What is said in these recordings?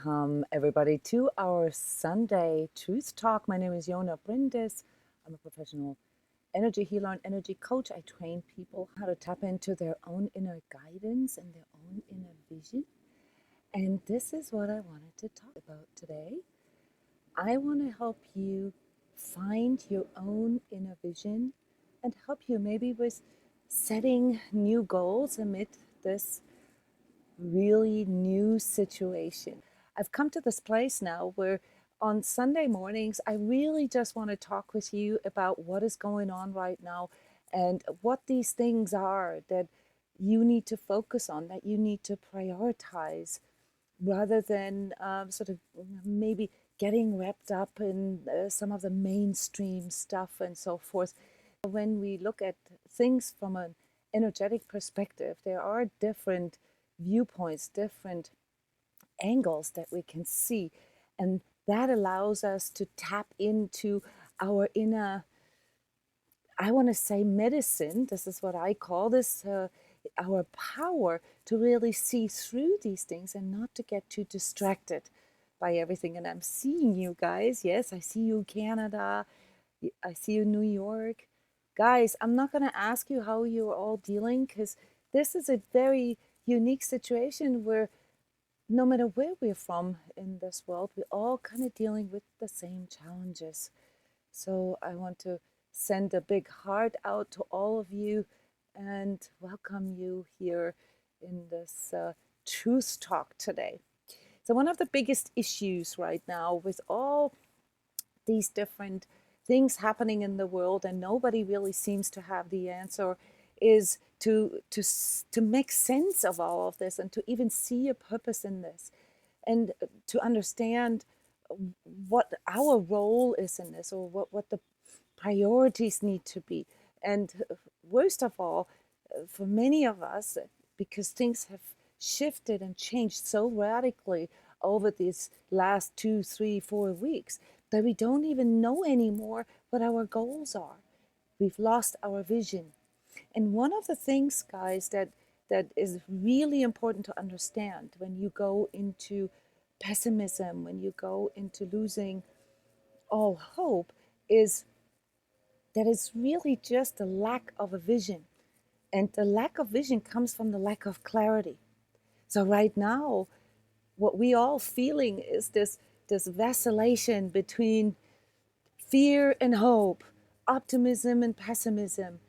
Welcome, everybody, to our Sunday Truth Talk. My name is Jona Bryndis. I'm a professional energy healer and energy coach. I train people how to tap into their own inner guidance and their own inner vision. And this is what I wanted to talk about today. I want to help you find your own inner vision and help you maybe with setting new goals amid this really new situation. I've come to this place now where on Sunday mornings, I really just want to talk with you about what is going on right now and what these things are that you need to focus on, that you need to prioritize, rather than sort of maybe getting wrapped up in some of the mainstream stuff and so forth. When we look at things from an energetic perspective, there are different viewpoints, different angles that we can see. And that allows us to tap into our inner, I want to say medicine. This is what I call this, our power to really see through these things and not to get too distracted by everything. And I'm seeing you guys. Yes, I see you, Canada. I see you, New York. Guys, I'm not going to ask you how you're all dealing, because this is a very unique situation where no matter where we're from in this world, we're all kind of dealing with the same challenges. So I want to send a big heart out to all of you and welcome you here in this truth talk today. So one of the biggest issues right now with all these different things happening in the world, and nobody really seems to have the answer, is to make sense of all of this and to even see a purpose in this and to understand what our role is in this, or what the priorities need to be. And worst of all, for many of us, because things have shifted and changed so radically over these last 2, 3, 4 weeks, that we don't even know anymore what our goals are. We've lost our vision. And one of the things, guys, that is really important to understand when you go into pessimism, when you go into losing all hope, is that it's really just a lack of a vision. And the lack of vision comes from the lack of clarity. So right now, what we all feeling is this vacillation between fear and hope, optimism and pessimism.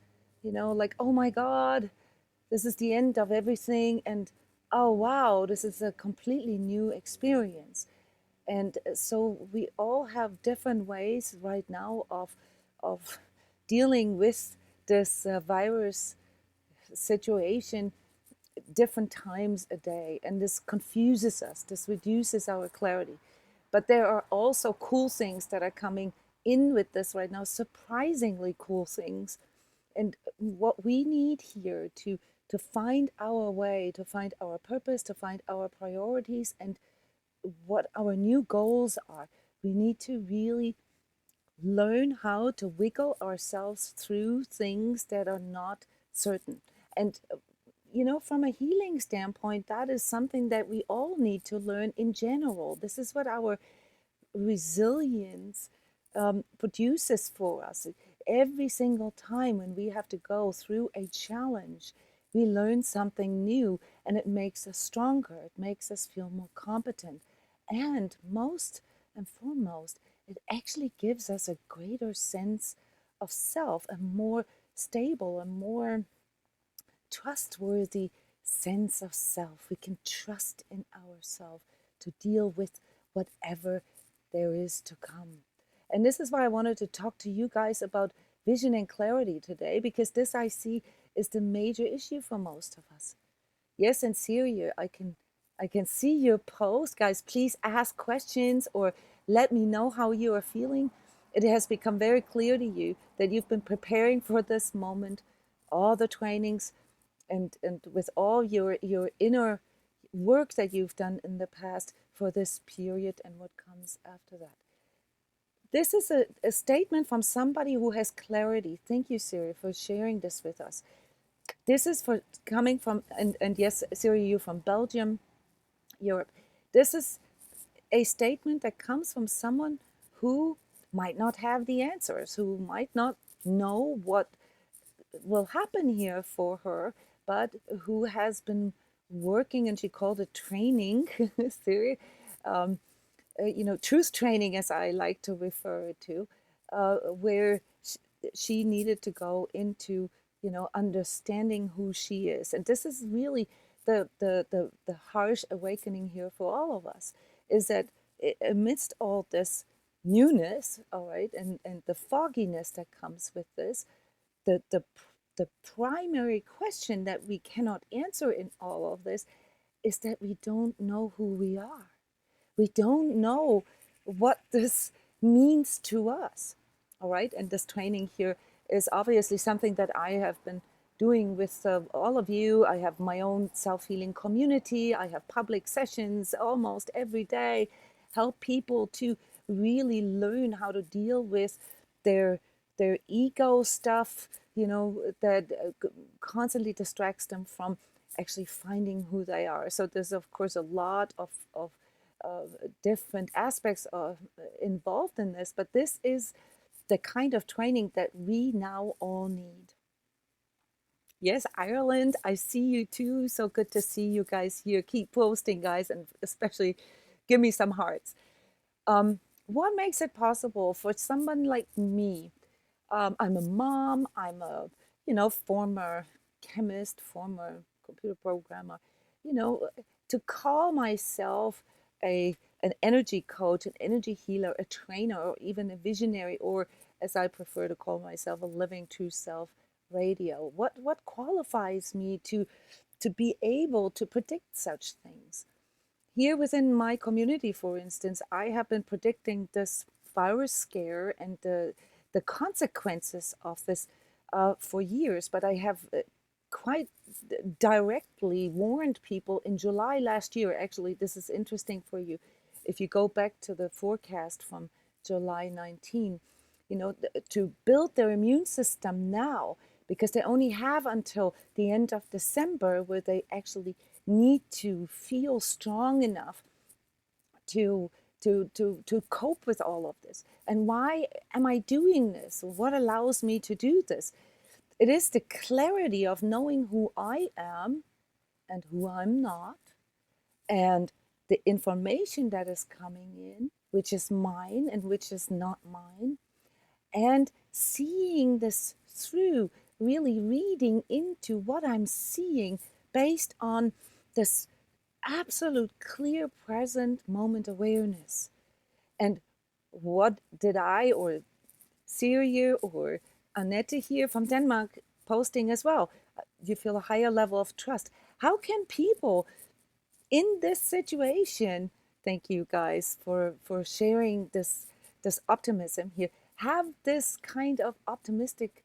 You know, like, oh my God, this is the end of everything. And oh wow, this is a completely new experience. And so we all have different ways right now of dealing with this virus situation, different times a day, and this confuses us, this reduces our clarity. But there are also cool things that are coming in with this right now, surprisingly cool things. And what we need here to find our way, to find our purpose, to find our priorities, and what our new goals are, we need to really learn how to wiggle ourselves through things that are not certain. And you know, from a healing standpoint, that is something that we all need to learn in general. This is what our resilience produces for us. Every single time when we have to go through a challenge, we learn something new, and it makes us stronger. It makes us feel more competent. And most and foremost, it actually gives us a greater sense of self, a more stable, a more trustworthy sense of self. We can trust in ourselves to deal with whatever there is to come. And this is why I wanted to talk to you guys about vision and clarity today, because this, I see, is the major issue for most of us. Yes, in Syria, I can see your post. Guys, please ask questions or let me know how you are feeling. It has become very clear to you that you've been preparing for this moment, all the trainings, and with all your inner work that you've done in the past for this period and what comes after that. This is a statement from somebody who has clarity. Thank you, Siri, for sharing this with us. This is for coming from, and yes, Siri, you're from Belgium, Europe. This is a statement that comes from someone who might not have the answers, who might not know what will happen here for her, but who has been working, and she called it training theory, truth training, as I like to refer it to, where she needed to go into, understanding who she is. And this is really the harsh awakening here for all of us, is that amidst all this newness, all right, and the fogginess that comes with this, the the the primary question that we cannot answer in all of this is that we don't know who we are. We don't know what this means to us. All right. And this training here is obviously something that I have been doing with all of you. I have my own self-healing community. I have public sessions almost every day, help people to really learn how to deal with their ego stuff, that constantly distracts them from actually finding who they are. So there's of course a lot of different aspects involved in this, but this is the kind of training that we now all need. Yes, Ireland, I see you too. So good to see you guys here. Keep posting, guys, and especially give me some hearts. What makes it possible for someone like me? I'm a mom. I'm a, former chemist, former computer programmer. You know, to call myself an energy coach, an energy healer, a trainer, or even a visionary, or as I prefer to call myself, a living true self radio. What qualifies me to be able to predict such things? Here within my community, for instance, I have been predicting this virus scare and the consequences of this for years, but I have quite directly warned people in July last year. Actually, this is interesting for you. If you go back to the forecast from July 19, to build their immune system now, because they only have until the end of December where they actually need to feel strong enough to to cope with all of this. And why am I doing this? What allows me to do this? It is the clarity of knowing who I am and who I'm not, and the information that is coming in, which is mine and which is not mine, and seeing this through, really reading into what I'm seeing based on this absolute clear present moment awareness. And what did I or Siri or Annette here from Denmark posting as well? You feel a higher level of trust. How can people in this situation, thank you guys for sharing this optimism here, have this kind of optimistic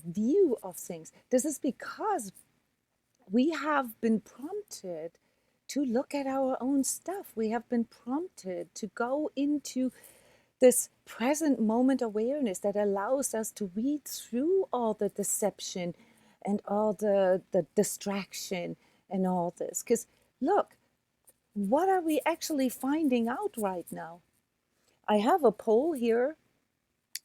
view of things? This is because we have been prompted to look at our own stuff. We have been prompted to go into this present moment awareness that allows us to weed through all the deception and all the distraction and all this. Because look, what are we actually finding out right now? I have a poll here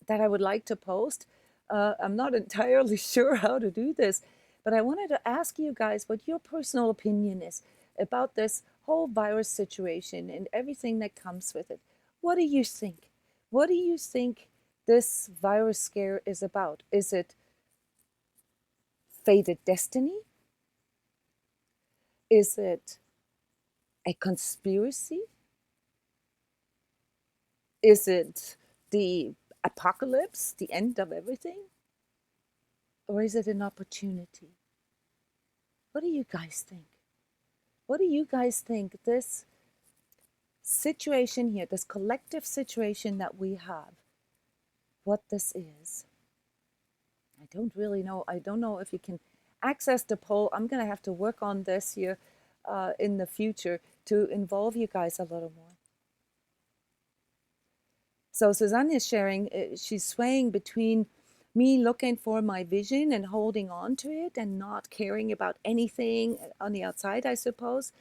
that I would like to post. I'm not entirely sure how to do this, but I wanted to ask you guys what your personal opinion is about this whole virus situation and everything that comes with it. What do you think? What do you think this virus scare is about? Is it fated destiny? Is it a conspiracy? Is it the apocalypse, the end of everything? Or is it an opportunity? What do you guys think? What do you guys think this situation here, this collective situation that we have, what this is? I don't really know. I don't know if you can access the poll. I'm going to have to work on this here in the future to involve you guys a little more. So Suzanne is sharing, she's swaying between me looking for my vision and holding on to it and not caring about anything on the outside, I suppose.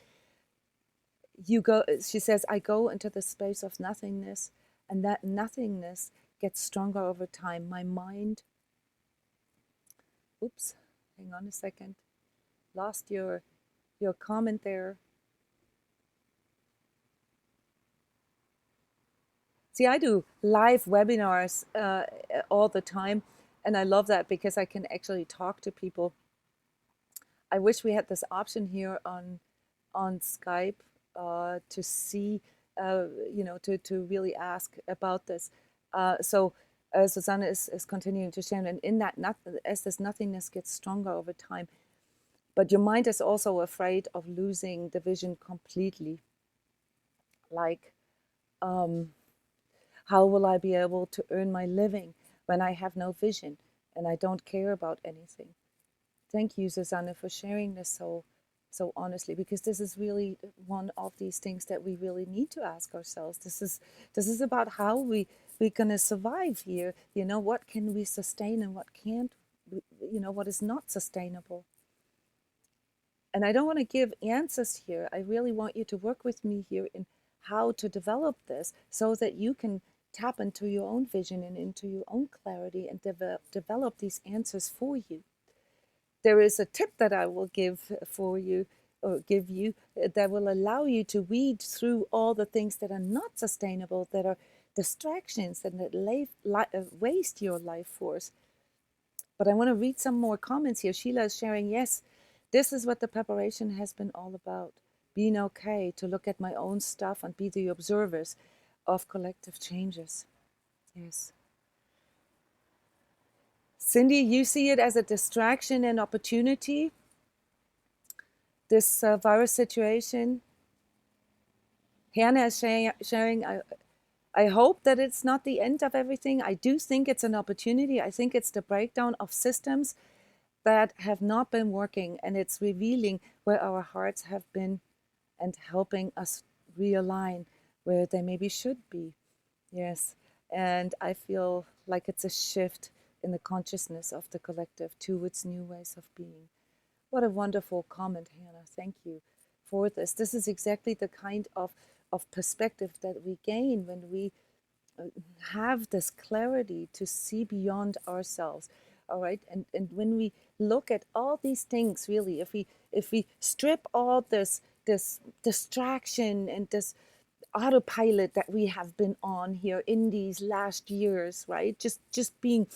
you go, she says, I go into the space of nothingness, and that nothingness gets stronger over time. My mind, oops, hang on a second, lost your comment there. See, I do live webinars all the time, and I love that because I can actually talk to people. I wish we had this option here on Skype to see, to really ask about this. So Susanna is continuing to share, and in that, as this nothingness gets stronger over time, but your mind is also afraid of losing the vision completely. Like, how will I be able to earn my living when I have no vision and I don't care about anything? Thank you, Susanna, for sharing this so honestly, because this is really one of these things that we really need to ask ourselves. This is about how we're gonna survive here. What can we sustain and what can't? What is not sustainable. And I don't want to give answers here. I really want you to work with me here in how to develop this so that you can tap into your own vision and into your own clarity and develop these answers for you. There is a tip that I will give for you or give you that will allow you to weed through all the things that are not sustainable, that are distractions and that waste your life force. But I want to read some more comments here. Sheila is sharing, yes, this is what the preparation has been all about. Being okay to look at my own stuff and be the observers of collective changes. Yes. Cindy, you see it as a distraction and opportunity, this virus situation. Hannah is sharing I hope that it's not the end of everything. I do think it's an opportunity. I think it's the breakdown of systems that have not been working, and it's revealing where our hearts have been and helping us realign where they maybe should be. Yes. And I feel like it's a shift in the consciousness of the collective towards new ways of being. What a wonderful comment, Hannah. Thank you for this. This is exactly the kind of perspective that we gain when we have this clarity to see beyond ourselves. All right. And when we look at all these things, really, if we strip all this distraction and this autopilot that we have been on here in these last years, right? Just being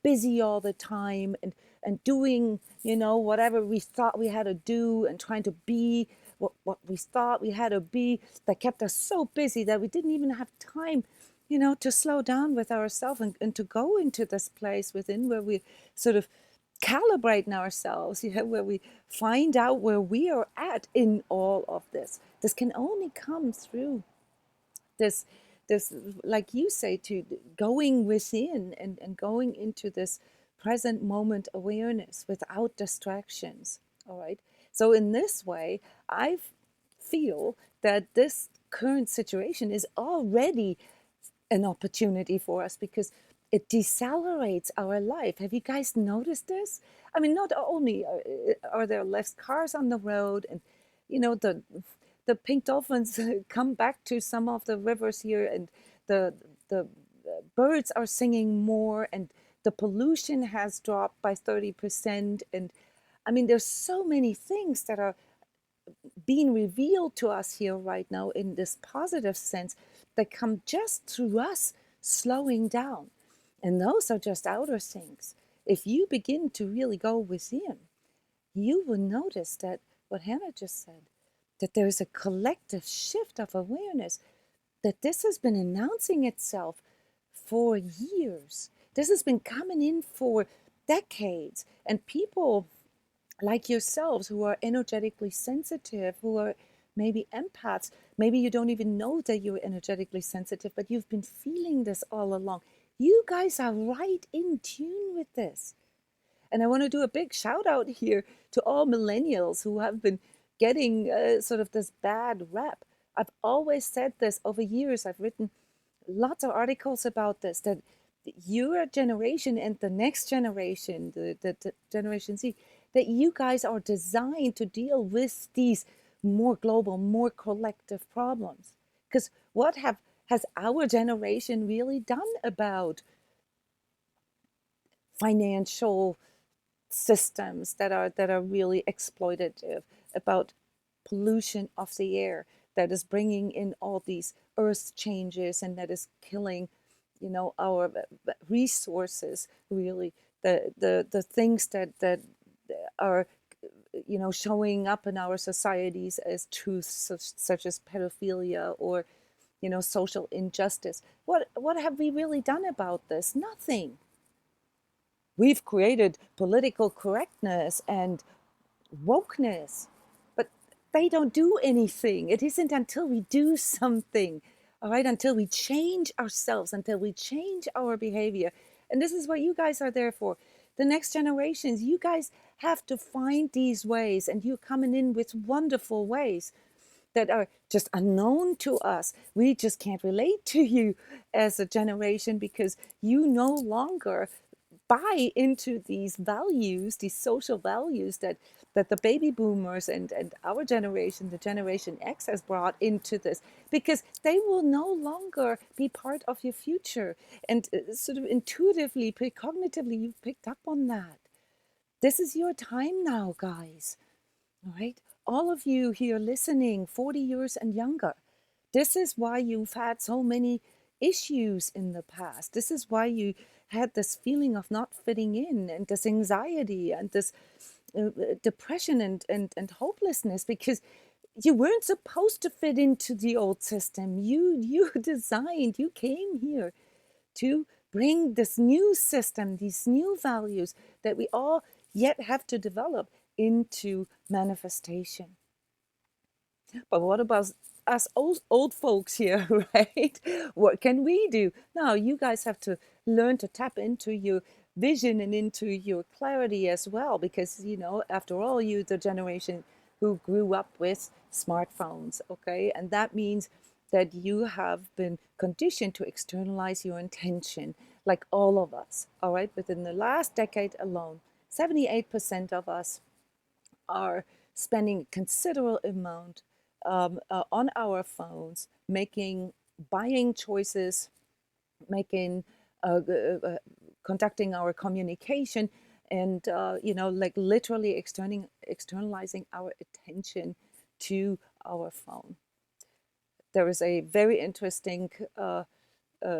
busy all the time and doing, whatever we thought we had to do and trying to be what we thought we had to be, that kept us so busy that we didn't even have time, to slow down with ourselves and to go into this place within where we sort of calibrating ourselves, where we find out where we are at in all of this. This can only come through this like you say, to going within and going into this present moment awareness without distractions. All right, so in this way I feel that this current situation is already an opportunity for us because it decelerates our life. Have you guys noticed this? I mean, not only are there less cars on the road, and the pink dolphins come back to some of the rivers here, and the birds are singing more, and the pollution has dropped by 30%. And I mean, there's so many things that are being revealed to us here right now in this positive sense that come just through us slowing down. And those are just outer things. If you begin to really go within, you will notice that what Hannah just said, that there is a collective shift of awareness, that this has been announcing itself for years. This has been coming in for decades. And people like yourselves who are energetically sensitive, who are maybe empaths, maybe you don't even know that you're energetically sensitive, but you've been feeling this all along. You guys are right in tune with this. And I want to do a big shout out here to all millennials who have been getting sort of this bad rep. I've always said this over years. I've written lots of articles about this, that your generation and the next generation, the Generation Z, that you guys are designed to deal with these more global, more collective problems. Because what has our generation really done about financial systems that are really exploitative, about pollution of the air that is bringing in all these earth changes and that is killing, our resources, really, the things that are, showing up in our societies as truths such as pedophilia or, social injustice. What have we really done about this? Nothing. We've created political correctness and wokeness, but they don't do anything. It isn't until we do something, all right, until we change ourselves, until we change our behavior. And this is what you guys are there for. The next generations, you guys have to find these ways, and you're coming in with wonderful ways that are just unknown to us. We just can't relate to you as a generation because you no longer buy into these values, these social values that the baby boomers and our generation, the Generation X, has brought into this, because they will no longer be part of your future. And sort of intuitively, precognitively, you've picked up on that. This is your time now, guys. All right? All of you here listening, 40 years and younger, this is why you've had so many issues in the past. This is why you had this feeling of not fitting in and this anxiety and this depression and hopelessness, because you weren't supposed to fit into the old system. You designed, you came here to bring this new system, these new values that we all yet have to develop into manifestation. But what about us old folks here, right? What can we do? Now, you guys have to learn to tap into your vision and into your clarity as well, because, after all, you're the generation who grew up with smartphones, okay? And that means that you have been conditioned to externalize your intention, like all of us, all right? Within the last decade alone, 78% of us are spending a considerable amount on our phones, buying choices, making, conducting our communication, and like literally externalizing our attention to our phone. There is a very interesting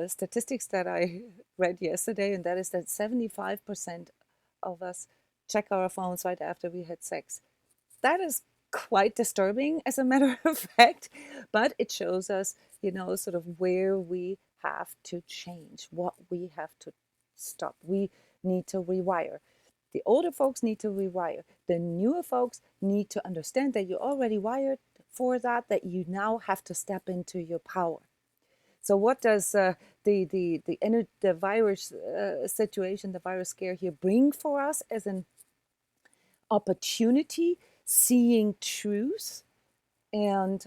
statistics that I read yesterday, and that is that 75% of us check our phones right after we had sex. That is quite disturbing, as a matter of fact, but it shows us, sort of where we have to change, what we have to stop. We need to rewire. The older folks need to rewire. The newer folks need to understand that you're already wired for that you now have to step into your power. So what does the virus situation, the virus scare here, bring for us as an opportunity? Seeing truth and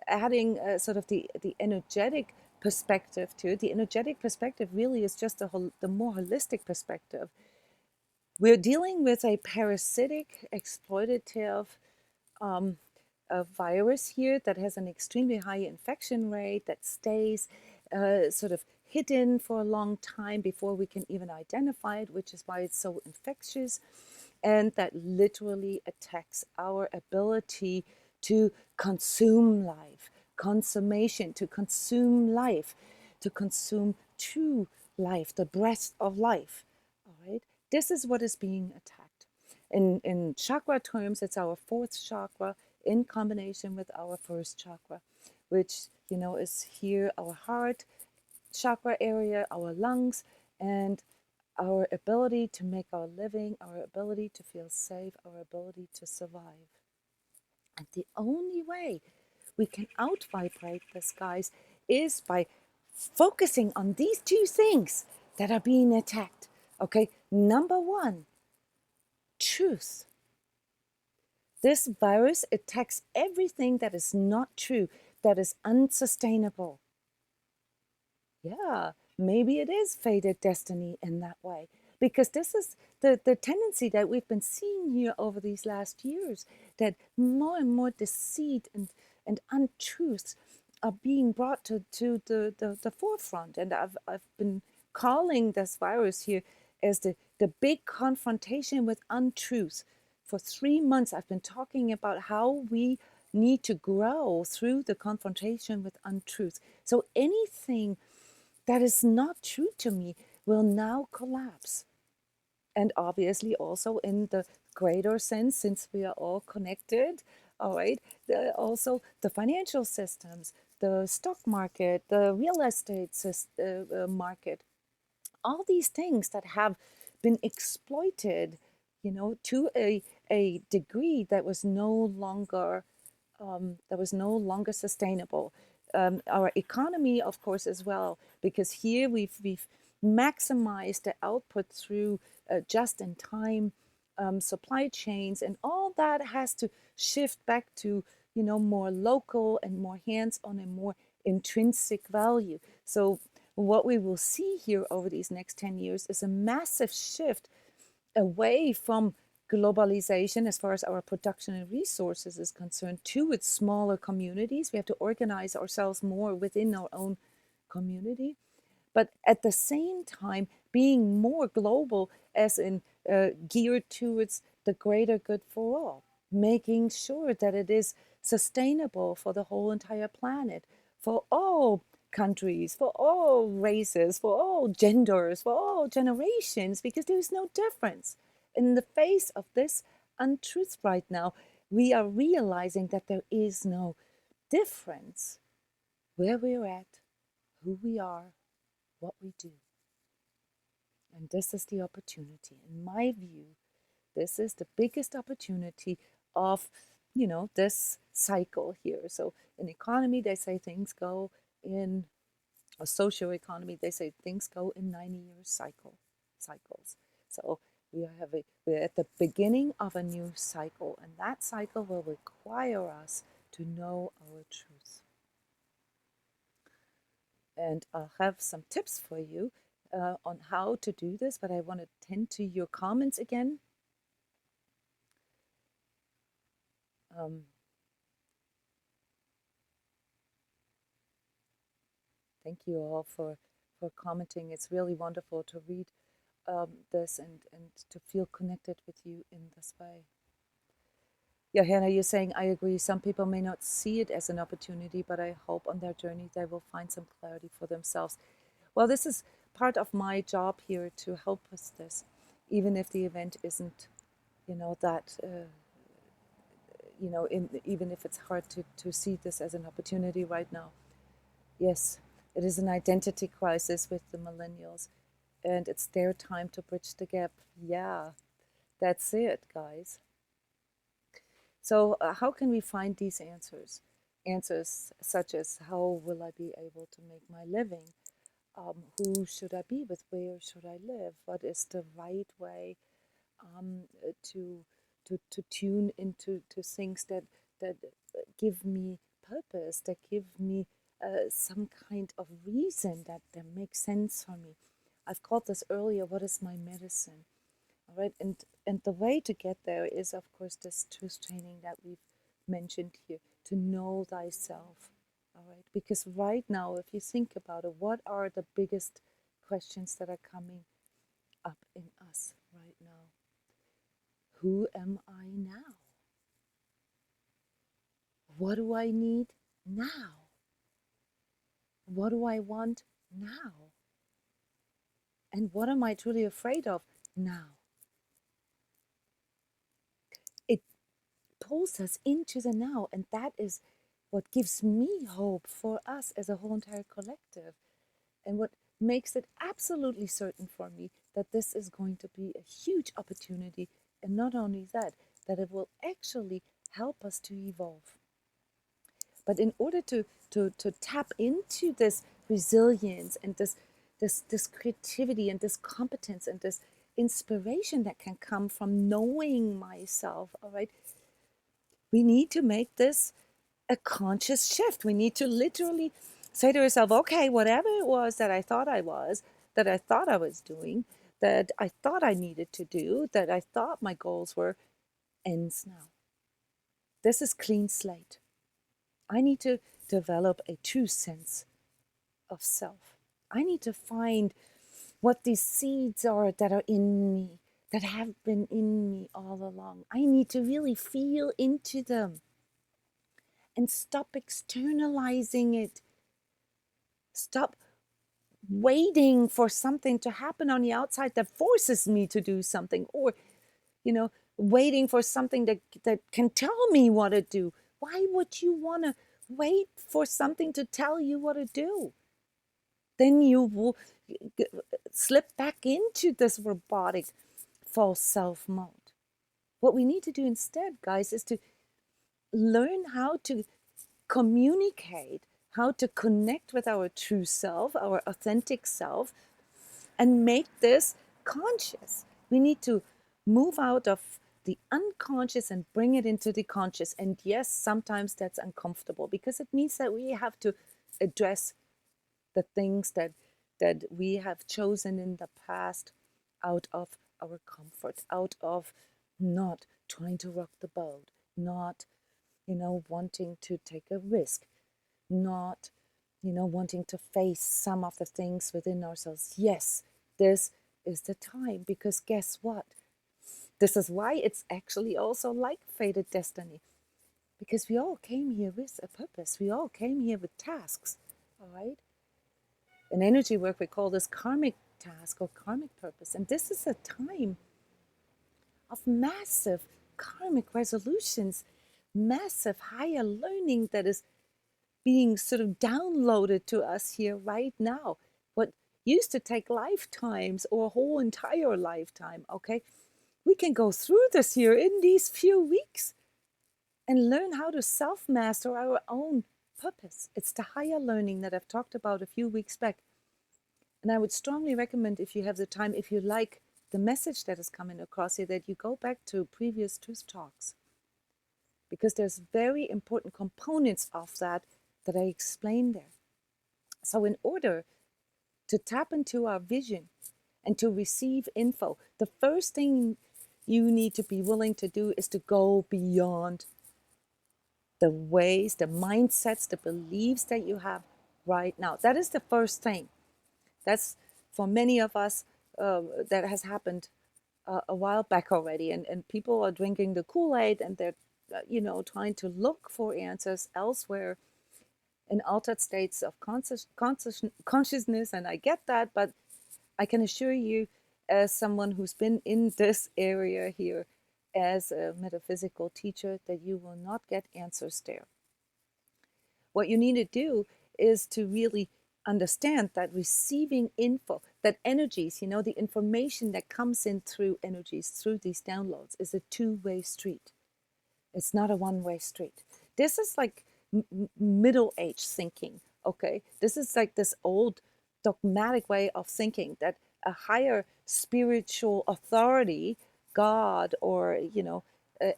adding sort of the energetic perspective to it. The energetic perspective really is just the more holistic perspective. We're dealing with a parasitic, exploitative a virus here that has an extremely high infection rate, that stays sort of hidden for a long time before we can even identify it, which is why it's so infectious, and that literally attacks our ability to consume life, consummation, to consume life, to consume true life, the breath of life. All right, this is what is being attacked. In chakra terms, it's our fourth chakra in combination with our first chakra, which is here, our heart chakra area, our lungs, and our ability to make our living, our ability to feel safe, our ability to survive. And the only way we can out vibrate this, guys, is by focusing on these two things that are being attacked. Okay, number one, truth. This virus attacks everything that is not true, that is unsustainable. Yeah, maybe it is fated destiny in that way, because this is the tendency that we've been seeing here over these last years, that more and more deceit and untruths are being brought to the forefront. And I've been calling this virus here as the big confrontation with untruths. For 3 months, I've been talking about how we need to grow through the confrontation with untruths. So anything that is not true to me will now collapse. And obviously, also in the greater sense, since we are all connected, all right, also the financial systems, the stock market, the real estate market, all these things that have been exploited, to a degree that was no longer sustainable. Our economy, of course, as well, because here we've maximized the output through just-in-time supply chains, and all that has to shift back to more local and more hands-on and more intrinsic value. So what we will see here over these next 10 years is a massive shift away from globalization as far as our production and resources is concerned to its smaller communities. We have to organize ourselves more within our own community, but at the same time being more global, as in geared towards the greater good for all, making sure that it is sustainable for the whole entire planet, for all countries, for all races, for all genders, for all generations, because there is no difference. In the face of this untruth right now, we are realizing that there is no difference where we're at, who we are, what we do. And this is the opportunity. In my view, this is the biggest opportunity of, this cycle here. So in economy, they say things go in a social economy, they say things go in 90-year cycles. So we're at the beginning of a new cycle, and that cycle will require us to know our truth. And I'll have some tips for you on how to do this, but I want to tend to your comments again. Thank you all for commenting. It's really wonderful to read this and to feel connected with you in this way. Yeah, Hannah, you're saying, I agree. Some people may not see it as an opportunity, but I hope on their journey they will find some clarity for themselves. Well, this is part of my job here, to help with this, even if the event isn't, that, even if it's hard to see this as an opportunity right now. Yes, it is an identity crisis with the millennials, and it's their time to bridge the gap. Yeah, that's it, guys. So how can we find these answers? Answers such as, how will I be able to make my living? Who should I be with? Where should I live? What is the right way to tune into things that give me purpose, that give me some kind of reason that makes sense for me? I've called this earlier, what is my medicine? All right, and the way to get there is, of course, this truth training that we've mentioned here, to know thyself. All right, because right now, if you think about it, what are the biggest questions that are coming up in us right now? Who am I now? What do I need now? What do I want now? And what am I truly afraid of now? It pulls us into the now, and that is what gives me hope for us as a whole entire collective, and what makes it absolutely certain for me that this is going to be a huge opportunity, and not only that, that it will actually help us to evolve. But in order to tap into this resilience and this creativity and this competence and this inspiration that can come from knowing myself, all right, we need to make this a conscious shift. We need to literally say to ourselves, okay, whatever it was that I thought I was, that I thought I was doing, that I thought I needed to do, that I thought my goals were, ends now. This is clean slate. I need to develop a true sense of self. I need to find what these seeds are that are in me, that have been in me all along. I need to really feel into them and stop externalizing it. Stop waiting for something to happen on the outside that forces me to do something, or waiting for something that can tell me what to do. Why would you want to wait for something to tell you what to do? Then you will slip back into this robotic false self mode. What we need to do instead, guys, is to learn how to communicate, how to connect with our true self, our authentic self, and make this conscious. We need to move out of the unconscious and bring it into the conscious. And yes, sometimes that's uncomfortable because it means that we have to address the things that we have chosen in the past out of our comfort, out of not trying to rock the boat, not wanting to take a risk, not wanting to face some of the things within ourselves. Yes, this is the time, because guess what? This is why it's actually also like fated destiny, because we all came here with a purpose. We all came here with tasks, all right? In energy work, we call this karmic task or karmic purpose. And this is a time of massive karmic resolutions, massive higher learning that is being sort of downloaded to us here right now. What used to take lifetimes or a whole entire lifetime, okay? We can go through this here in these few weeks and learn how to self-master our own purpose. It's the higher learning that I've talked about a few weeks back. And I would strongly recommend, if you have the time, if you like the message that is coming across here, that you go back to previous Truth Talks, because there's very important components of that I explained there. So in order to tap into our vision and to receive info, the first thing you need to be willing to do is to go beyond the ways, the mindsets, the beliefs that you have right now. That is the first thing. That's, for many of us, that has happened a while back already. And people are drinking the Kool-Aid, and they're, trying to look for answers elsewhere in altered states of consciousness. And I get that, but I can assure you, as someone who's been in this area here as a metaphysical teacher, that you will not get answers there. What you need to do is to really understand that receiving info, that energies, the information that comes in through energies, through these downloads, is a two-way street. It's not a one-way street. This is like middle-aged thinking, okay? This is like this old dogmatic way of thinking that a higher spiritual authority, God, or,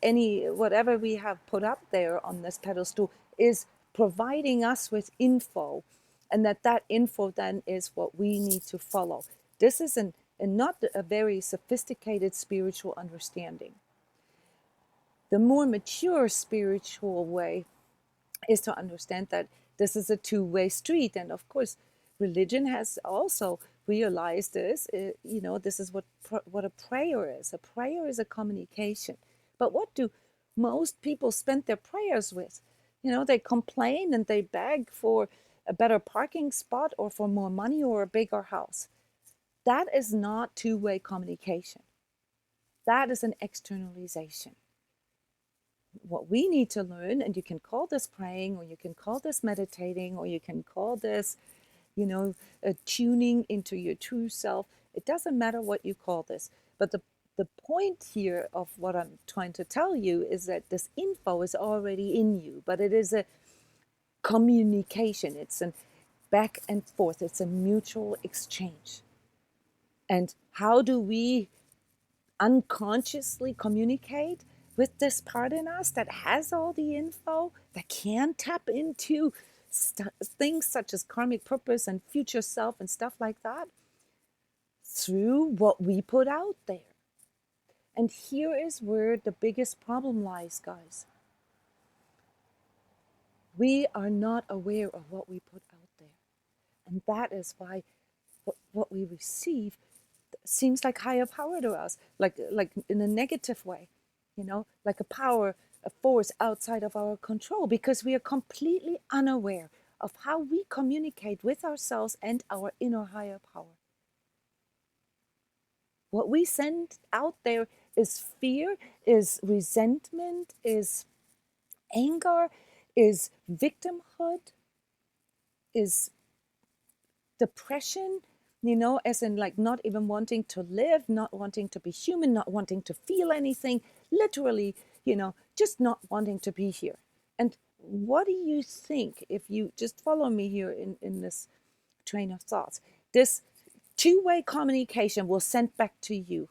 any, whatever we have put up there on this pedestal, is providing us with info, and that info then is what we need to follow. This is not a very sophisticated spiritual understanding. The more mature spiritual way is to understand that this is a two-way street. And of course, religion has also realized this. This is what a prayer is. A prayer is a communication. But what do most people spend their prayers with? They complain and they beg for a better parking spot, or for more money, or a bigger house. That is not two-way communication. That is an externalization. What we need to learn, and you can call this praying, or you can call this meditating, or you can call this, tuning into your true self. It doesn't matter what you call this. But the point here of what I'm trying to tell you is that this info is already in you, but it is a communication. It's a back and forth. It's a mutual exchange. And how do we unconsciously communicate with this part in us that has all the info, that can tap into things such as karmic purpose and future self and stuff like that? through what we put out there. And here is where the biggest problem lies, guys. We are not aware of what we put out there. And that is why what we receive seems like higher power to us, like in a negative way, like a power, a force outside of our control, because we are completely unaware of how we communicate with ourselves and our inner higher power. What we send out there is fear, is resentment, is anger, is victimhood, is depression, as in like not even wanting to live, not wanting to be human, not wanting to feel anything, literally, just not wanting to be here. And what do you think, if you just follow me here in this train of thoughts, this two-way communication will send back to you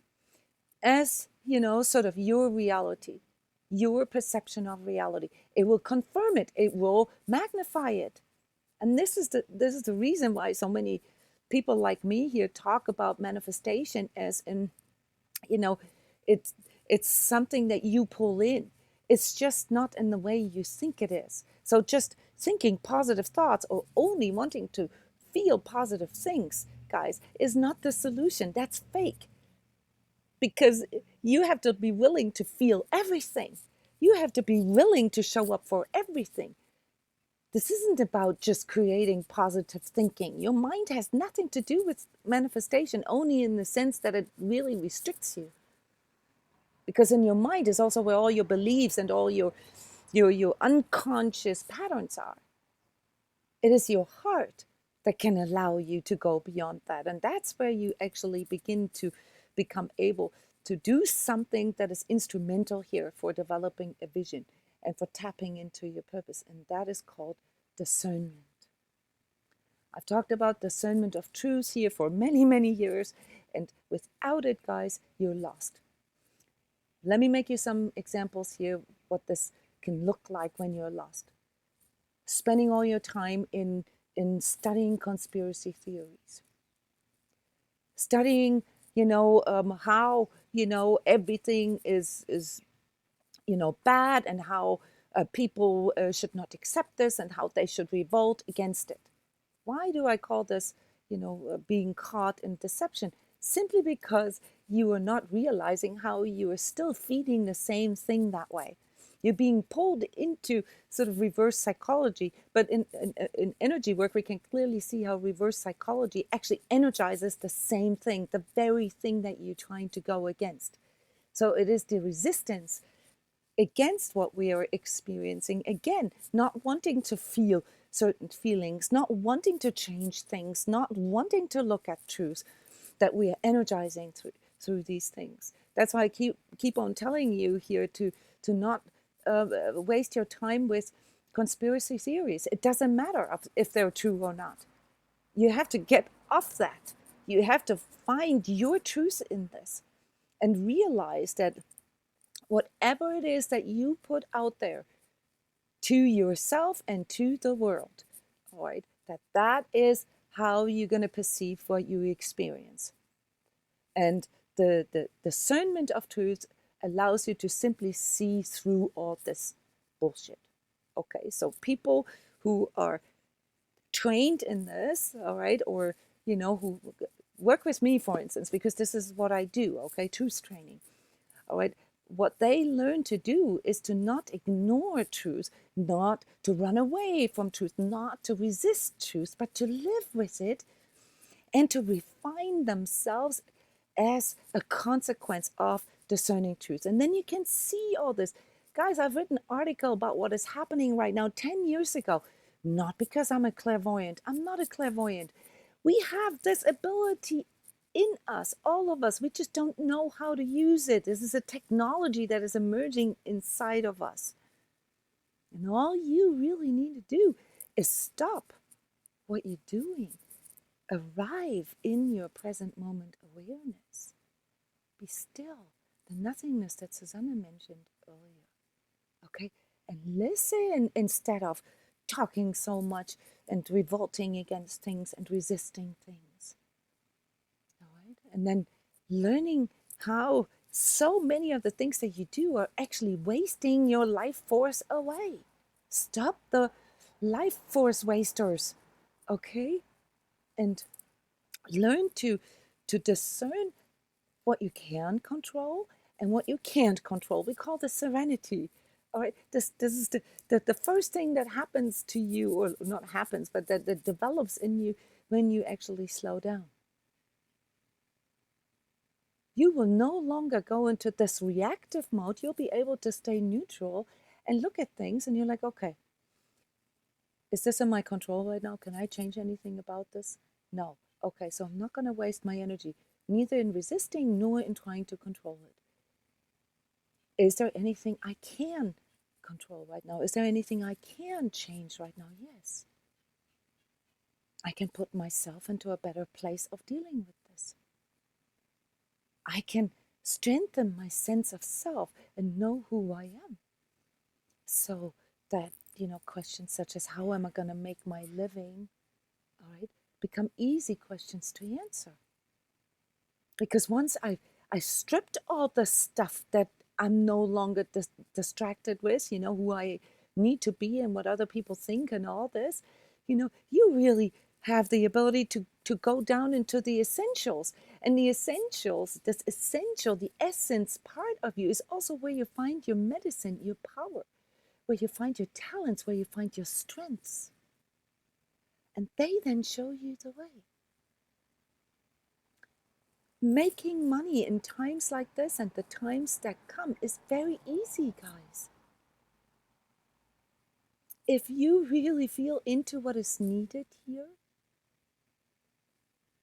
as, sort of your reality, your perception of reality. It will confirm it. It will magnify it. And this is the reason why so many people like me here talk about manifestation as in, it's something that you pull in. It's just not in the way you think it is. So just thinking positive thoughts or only wanting to feel positive things, guys, is not the solution. That's fake. Because you have to be willing to feel everything. You have to be willing to show up for everything. This isn't about just creating positive thinking. Your mind has nothing to do with manifestation, only in the sense that it really restricts you. Because in your mind is also where all your beliefs and all your unconscious patterns are. It is your heart that can allow you to go beyond that. And that's where you actually begin to become able to do something that is instrumental here for developing a vision and for tapping into your purpose. And that is called discernment. I've talked about discernment of truth here for many, many years. And without it, guys, you're lost. Let me make you some examples here what this can look like when you're lost. Spending all your time in studying conspiracy theories. Studying, how, everything is bad, and how people should not accept this, and how they should revolt against it. Why do I call this, being caught in deception? Simply because you are not realizing how you are still feeding the same thing that way. You're being pulled into sort of reverse psychology. But in energy work, we can clearly see how reverse psychology actually energizes the same thing, the very thing that you're trying to go against. So it is the resistance against what we are experiencing. Again, not wanting to feel certain feelings, not wanting to change things, not wanting to look at truth, that we are energizing through these things. That's why I keep on telling you here to not waste your time with conspiracy theories. It doesn't matter if they're true or not. You have to get off that. You have to find your truth in this and realize that whatever it is that you put out there to yourself and to the world, all right, that is how you're going to perceive what you experience. And the discernment of truth allows you to simply see through all this bullshit. Okay, so people who are trained in this, all right, or, who work with me, for instance, because this is what I do, okay, truth training, all right, what they learn to do is to not ignore truth, not to run away from truth, not to resist truth, but to live with it and to refine themselves as a consequence of discerning truth. And then you can see all this. Guys, I've written an article about what is happening right now 10 years ago, not because I'm a clairvoyant. I'm not a clairvoyant. We have this ability in us, all of us. We just don't know how to use it. This is a technology that is emerging inside of us. And all you really need to do is stop what you're doing. Arrive in your present moment awareness. Be still. The nothingness that Susanna mentioned earlier. Okay? And listen instead of talking so much and revolting against things and resisting things. All right? right? And then learning how so many of the things that you do are actually wasting your life force away. Stop the life force wasters, okay? And learn to discern what you can control and what you can't control. We call this serenity. All right, this is the first thing that happens to you, or not happens, but that develops in you when you actually slow down. You will no longer go into this reactive mode. You'll be able to stay neutral and look at things, and you're like, okay, is this in my control right now? Can I change anything about this? No. Okay, so I'm not going to waste my energy, neither in resisting nor in trying to control it. Is there anything I can control right now? Is there anything I can change right now? Yes. I can put myself into a better place of dealing with this. I can strengthen my sense of self and know who I am. So that, questions such as how am I going to make my living, all right, become easy questions to answer. Because once I stripped all the stuff that I'm no longer distracted with, who I need to be and what other people think and all this, you really have the ability to go down into the essentials. And the essentials, the essence part of you is also where you find your medicine, your power, where you find your talents, where you find your strengths. And they then show you the way. Making money in times like this and the times that come is very easy, guys. If you really feel into what is needed here,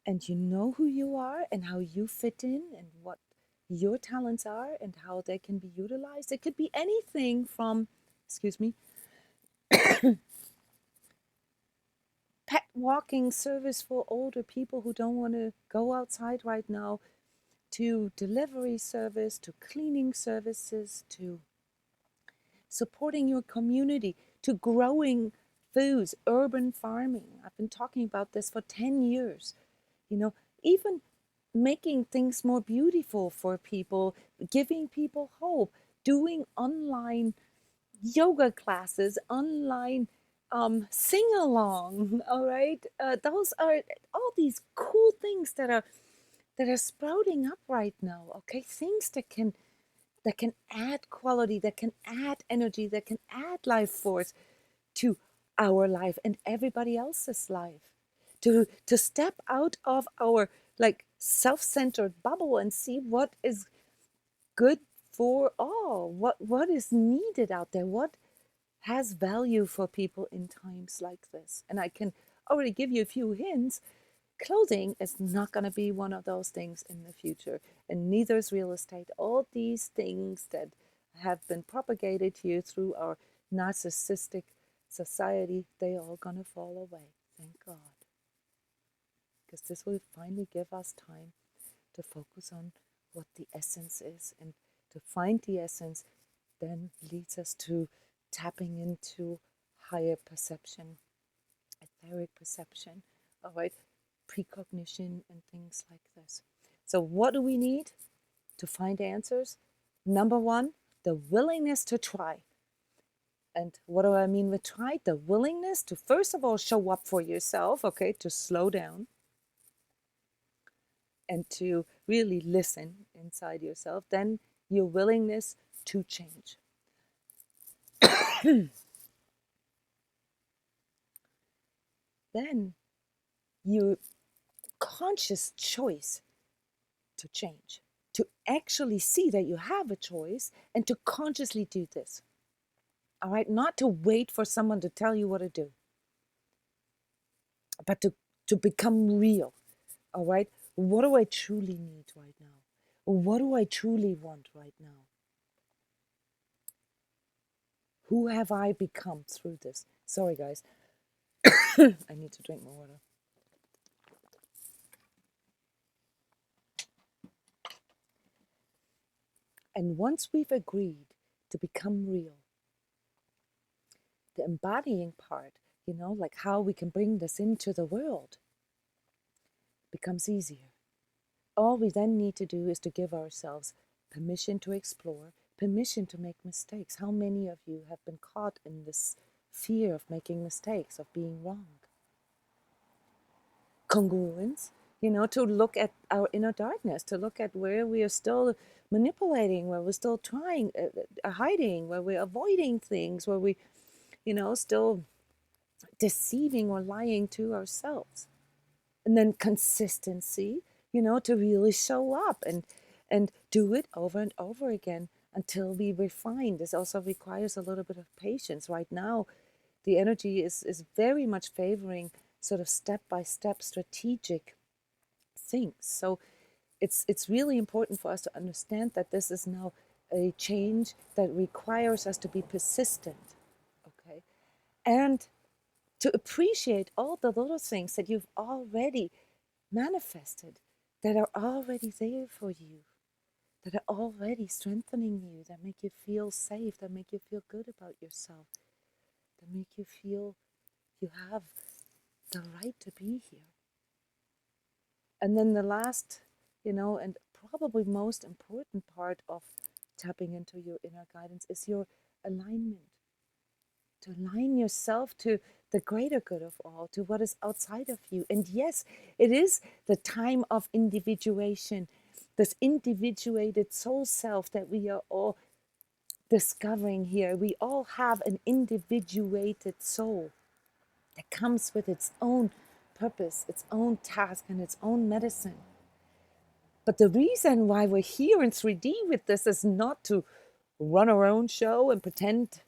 and you know who you are and how you fit in and what your talents are and how they can be utilized, it could be anything from, pet walking service for older people who don't want to go outside right now, to delivery service, to cleaning services, to supporting your community, to growing foods, urban farming. I've been talking about this for 10 years. Even making things more beautiful for people, giving people hope, doing online yoga classes, online sing-along, all right? Those are all these cool things that are sprouting up right now, okay? Things that can add quality, that can add energy, that can add life force to our life and everybody else's life. To step out of our self-centered bubble and see what is good for all, what is needed out there, what has value for people in times like this. And I can already give you a few hints. Clothing is not going to be one of those things in the future, and neither is real estate. All these things that have been propagated here through our narcissistic society, they are all going to fall away. Thank God. Because this will finally give us time to focus on what the essence is, and to find the essence then leads us to tapping into higher perception, etheric perception, all right, precognition and things like this. So what do we need to find answers? Number one, the willingness to try. And what do I mean with try? The willingness to, first of all, show up for yourself, okay, to slow down and to really listen inside yourself. Then your willingness to change. Then your conscious choice to change, to actually see that you have a choice and to consciously do this. All right, not to wait for someone to tell you what to do, but to become real. All right, what do I truly need right now? What do I truly want right now? Who have I become through this? Sorry, guys. I need to drink more water. And once we've agreed to become real, the embodying part, like how we can bring this into the world, becomes easier. All we then need to do is to give ourselves permission to explore, permission to make mistakes. How many of you have been caught in this fear of making mistakes, of being wrong? Congruence, to look at our inner darkness, to look at where we are still manipulating, where we're still trying, hiding, where we're avoiding things, where we, still deceiving or lying to ourselves. And then consistency, to really show up and do it over and over again until we refine. This also requires a little bit of patience. Right now, the energy is very much favoring sort of step-by-step strategic things. So it's really important for us to understand that this is now a change that requires us to be persistent, okay? And to appreciate all the little things that you've already manifested, that are already there for you, that are already strengthening you, that make you feel safe, that make you feel good about yourself, that make you feel you have the right to be here. And then the last, and probably most important part of tapping into your inner guidance is your alignment. To align yourself to the greater good of all, to what is outside of you. And yes, it is the time of individuation, this individuated soul self that we are all discovering here. We all have an individuated soul that comes with its own purpose, its own task, and its own medicine. But the reason why we're here in 3D with this is not to run our own show and pretend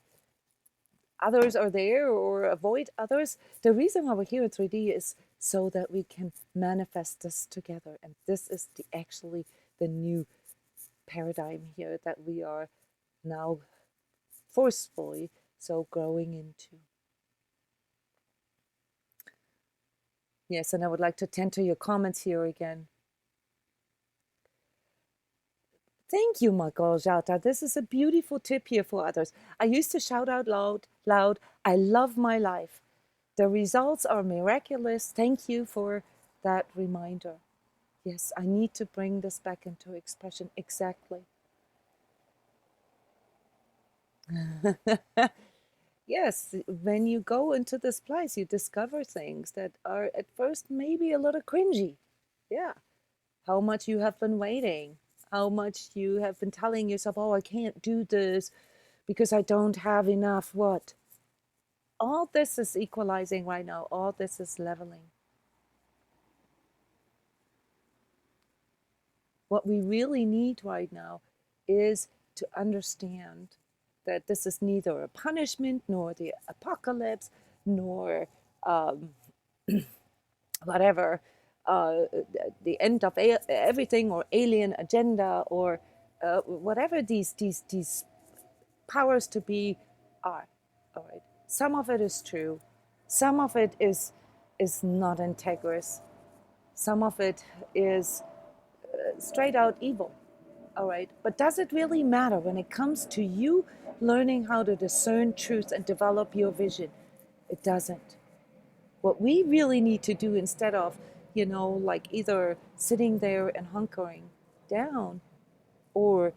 others are there or avoid others. The reason why we're here in 3D is so that we can manifest this together. And this is actually the new paradigm here that we are now forcefully so growing into. Yes, and I would like to tend to your comments here again. Thank you, my girl Jata. This is a beautiful tip here for others. I used to shout out loud, I love my life. The results are miraculous. Thank you for that reminder. Yes, I need to bring this back into expression. Exactly. Yes, when you go into this place, you discover things that are at first maybe a little cringy. Yeah. How much you have been waiting, how much you have been telling yourself, oh, I can't do this because I don't have enough what? All this is equalizing right now. All this is leveling. What we really need right now is to understand that this is neither a punishment nor the apocalypse nor whatever the end of everything or alien agenda or whatever these powers to be are. All right, some of it is true, some of it is not integrous, some of it is straight out evil. All right, but does it really matter when it comes to you learning how to discern truth and develop your vision? It doesn't. What we really need to do instead of, like either sitting there and hunkering down or,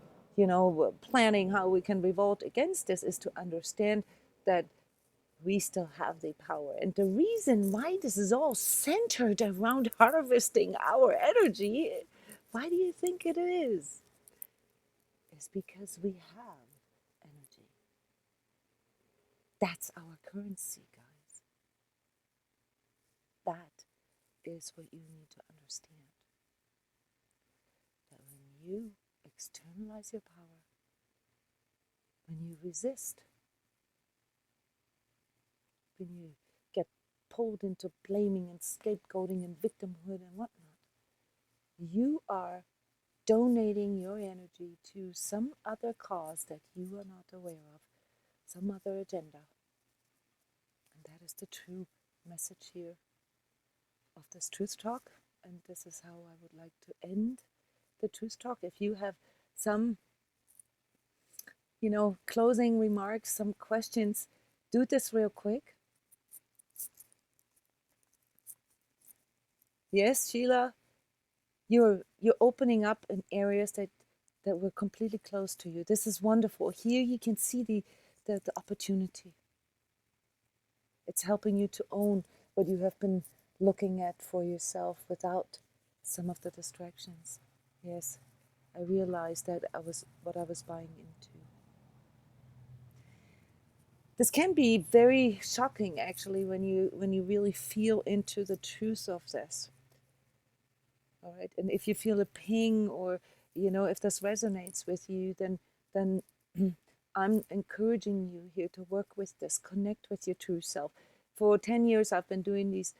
planning how we can revolt against this is to understand that we still have the power. And the reason why this is all centered around harvesting our energy, why do you think it is? It's because we have energy. That's our currency, guys. That is what you need to understand. That when you externalize your power, when you resist, when you get pulled into blaming and scapegoating and victimhood and whatnot, you are donating your energy to some other cause that you are not aware of, some other agenda. And that is the true message here of this truth talk. And this is how I would like to end the truth talk. If you have some, closing remarks, some questions, do this real quick. Yes, Sheila, you're you're opening up in areas that were completely closed to you. This is wonderful. Here you can see the opportunity. It's helping you to own what you have been looking at for yourself without some of the distractions. Yes, I realized that what I was buying into. This can be very shocking, actually, when you really feel into the truth of this. All right, and if you feel a ping, or if this resonates with you, then I'm encouraging you here to work with this, connect with your true self. For 10 years, I've been doing these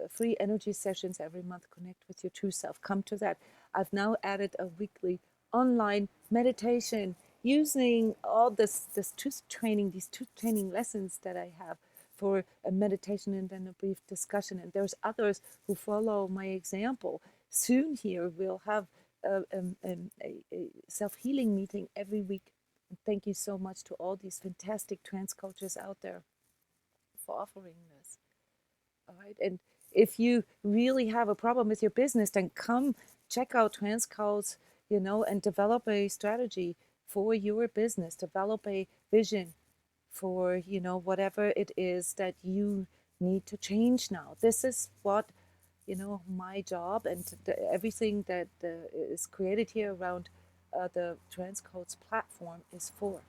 free energy sessions every month. Connect with your true self. Come to that. I've now added a weekly online meditation using all this truth training, these truth training lessons that I have for a meditation and then a brief discussion. And there's others who follow my example. Soon here we'll have a self-healing meeting every week. And thank you so much to all these fantastic trans coaches out there for offering this. All right, and if you really have a problem with your business, then come check out transCODES, and develop a strategy for your business, develop a vision for whatever it is that you need to change now. This is what my job and everything that is created here around the transCODES platform is for,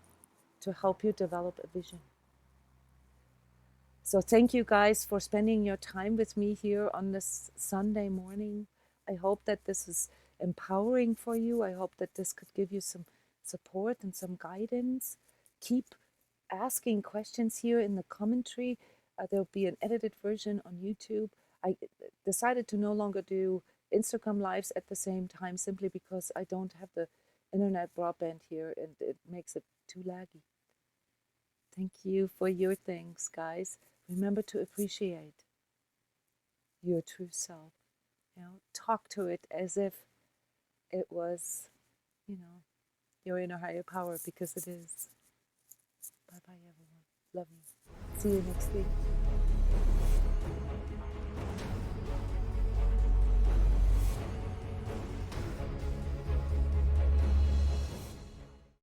to help you develop a vision. So thank you guys for spending your time with me here on this Sunday morning. I hope that this is empowering for you. I hope that this could give you some support and some guidance. Keep asking questions here in the commentary. There'll be an edited version on YouTube. I decided to no longer do Instagram lives at the same time, simply because I don't have the internet broadband here and it makes it too laggy. Thank you for your things, guys. Remember to appreciate your true self. Talk to it as if it was, your inner higher power, because it is. Bye bye, everyone. Love you. See you next week.